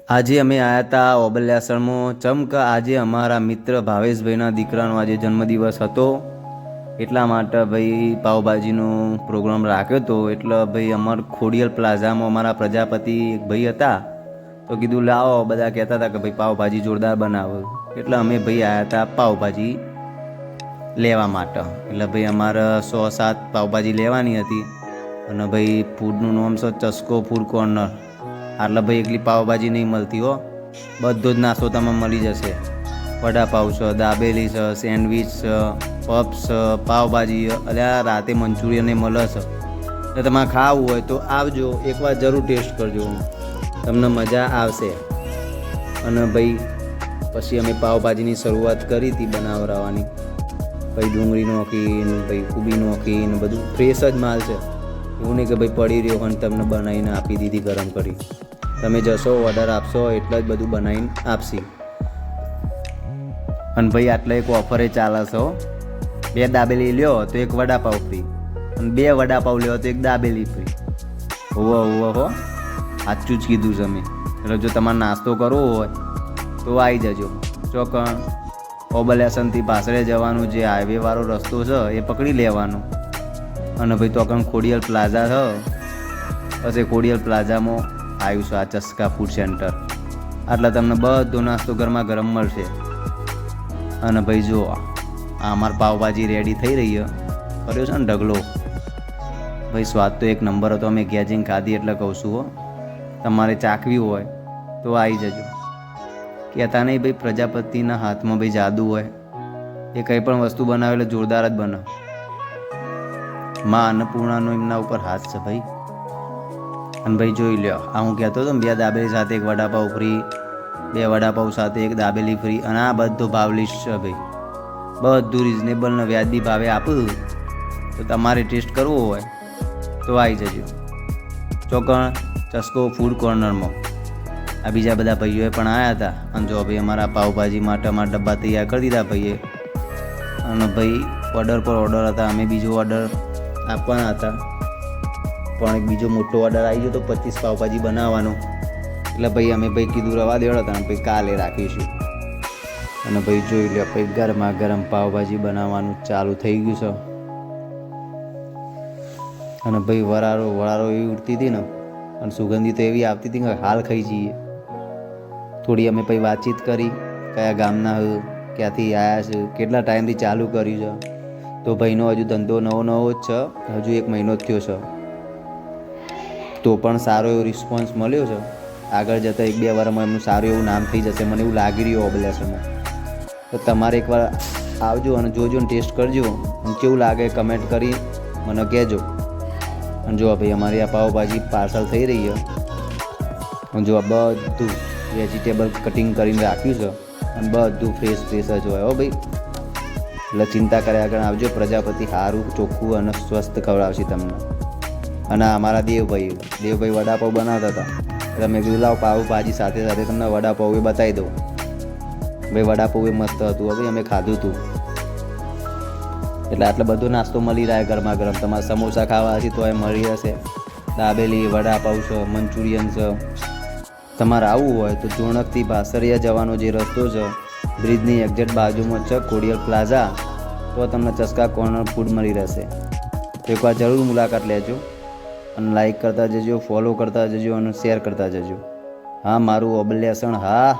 આજે અમે આવ્યા હતા ઓબલ્યાસણમાં ચમક આજે અમારા મિત્ર ભાવેશભાઈના દીકરાનો આજે જન્મદિવસ હતો એટલા માટે ભાઈ પાવભાજીનો પ્રોગ્રામ રાખ્યો હતો. એટલે ભાઈ અમારા ખોડિયલ પ્લાઝામાં અમારા પ્રજાપતિ એક ભાઈ હતા તો કીધું લાવો, બધા કહેતા હતા કે ભાઈ પાવભાજી જોરદાર બનાવો, એટલે અમે ભાઈ આવ્યા હતા પાવભાજી લેવા માટે. એટલે ભાઈ અમારે 100-7 પાવભાજી લેવાની હતી અને ભાઈ ફૂડનું નામ છે ચસ્કો ફૂડ કોર્નર. એટલે ભાઈ એકલી પાવભાજી નહીં મળતી હો, બધો જ નાસ્તો તમને મળી જશે. વડાપાવ છે, દાબેલી છે, સેન્ડવીચ છે, પપ્સ છે, પાવભાજી, અલ્યા રાતે મંચુરિયન મળે છે. એટલે તમારે ખાવું હોય તો આવજો, એકવાર જરૂર ટેસ્ટ કરજો, તમને મજા આવશે. અને ભાઈ પછી અમે પાવભાજીની શરૂઆત કરી હતી બનાવવાની. ભાઈ ડુંગળી નોખીને ભાઈ કુબી નોખીને બધું ફ્રેશ જ માલ છે, એવું નહીં કે ભાઈ પડી રહ્યો અને તમને બનાવીને આપી દીધી ગરમ કરી. તમે જશો ઓર્ડર આપશો એટલે જ બધું બનાવીને આપશી. અને ભાઈ આટલા એક ઓફરે ચાલે છે, 2 દાબેલી લ્યો તો 1 વડાપાવ ફ્રી, અને 2 વડાપાવ લ્યો તો 1 દાબેલી ફ્રી. હો સાચું જ કીધું છે મેં. એટલે જો તમારે નાસ્તો કરવો હોય તો આવી જજો. ચોકણ ઓબલ્યાસનથી પાછળ જવાનું જે હાઈવેવાળો રસ્તો છે એ પકડી લેવાનો, અને ભાઈ તોકણ ખોડિયલ પ્લાઝા છે, પછી ખોડિયલ પ્લાઝામાં આવ્યું છે આ ચસ્કા ફૂડ સેન્ટર. એટલે તમને બધો નાસ્તો ગરમા ગરમ મળશે. અને ભાઈ જો આ અમારી પાવભાજી રેડી થઈ રહી કર્યો છે ને ઢગલો. ભાઈ સ્વાદ તો એક નંબર હતો, અમે ઘેર જઈને ખાધી એટલે કહું છું હો. તમારે ચાખવી હોય તો આવી જજો. કહેતા નહીં ભાઈ પ્રજાપતિના હાથમાં ભાઈ જાદુ હોય, એ કંઈ પણ વસ્તુ બનાવે એટલે જોરદાર જ બને. માં અન્નપૂર્ણાનો એમના ઉપર હાથ છે ભાઈ. અને ભાઈ જોઈ લ્યો, આ હું કહેતો હતો 2 દાબેલી સાથે 1 વડાપાવ ફ્રી, 2 વડાપાવ સાથે 1 દાબેલી ફ્રી. અને આ બધો ભાવ લિસ્ટ છે ભાઈ, બધું રિઝનેબલ ને વ્યાજબી ભાવે આપું. તો તમારે ટેસ્ટ કરવો હોય તો આવી જજો ચોકણ ચસ્કો ફૂડ કોર્નરમાં. આ બીજા બધા ભાઈઓએ પણ આવ્યા હતા. અને જો ભાઈ અમારા પાવભાજી માટે અમારા ડબ્બા તૈયાર કરી દીધા ભાઈએ. અને ભાઈ ઓર્ડર પર ઓર્ડર હતા, અમે બીજો ઓર્ડર આપવાના હતા, પણ એક બીજો મોટો ઓર્ડર આવી ગયો તો 25 પાવભાજી બનાવવાનો. એટલે ભાઈ અમે ભાઈ કીધું રવા દેવા હતા, ભાઈ કાલે રાખીશું. અને ભાઈ જોઈ લો, ભાઈ ગરમા ગરમ પાવભાજી બનાવવાનું ચાલુ થઈ ગયું છે. અને ભાઈ વરારો એવી ઉડતી હતી ને, અને સુગંધી તો એવી આવતી હતી કે હાલ ખાઈ જઈએ. થોડી અમે પછી વાતચીત કરી, કયા ગામના ક્યાંથી આવ્યા છે, કેટલા ટાઈમથી ચાલુ કર્યું છે. તો ભાઈનો હજુ ધંધો નવો જ છે, હજુ 1 મહિનો જ થયો છે, તો પણ સારો એવો રિસ્પોન્સ મળ્યો છે. આગળ જતાં 1-2 વારમાં એમનું સારું એવું નામ થઈ જશે, મને એવું લાગી રહ્યું ઓબલ્યાસણમાં. તો તમારે એકવાર આવજો અને જોજો ને ટેસ્ટ કરજો, અને કેવું લાગે કમેન્ટ કરી મને કહેજો. અને જો ભાઈ અમારી આ પાવભાજી પાર્સલ થઈ રહી છે. અને જો આ બધું વેજીટેબલ કટિંગ કરીને રાખ્યું છે, અને બધું ફ્રેશ જ હોય હો ભાઈ. એટલે ચિંતા કર્યા આગળ આવજો, પ્રજાપતિ સારું ચોખ્ખું અને સ્વસ્થ ખવડાવશે તમને. અને અમારા દેવભાઈ વડાપાવ બનાવતા હતા, એટલે મેં કીધું લાવ પાવભાજી સાથે સાથે તમને વડાપાવ એ બતાવી દઉં. ભાઈ વડાપાવ એ મસ્ત હતું ભાઈ, અમે ખાધું હતું. એટલે આટલો બધો નાસ્તો મળી રહે ગરમા ગરમ. તમારે સમોસા ખાવા હશે તો એ મળી હશે, દાબેલી, વડાપાવ છે, મંચુરિયન છે. તમારે આવવું હોય તો જોણકથી ભાસરિયા જવાનો જે રસ્તો છે, બ્રિજની એક્ઝેક્ટ બાજુમાં છે ખોડિયલ પ્લાઝા, તો તમને ચસ્કા કોર્નર ફૂડ મળી રહેશે. તો એકવાર જરૂર મુલાકાત લેજો, અને લાઈક કરતા જજો, ફોલો કરતા જજો, અને શેર કરતા જજો. હા મારું ઓબલ્યાસણ હા.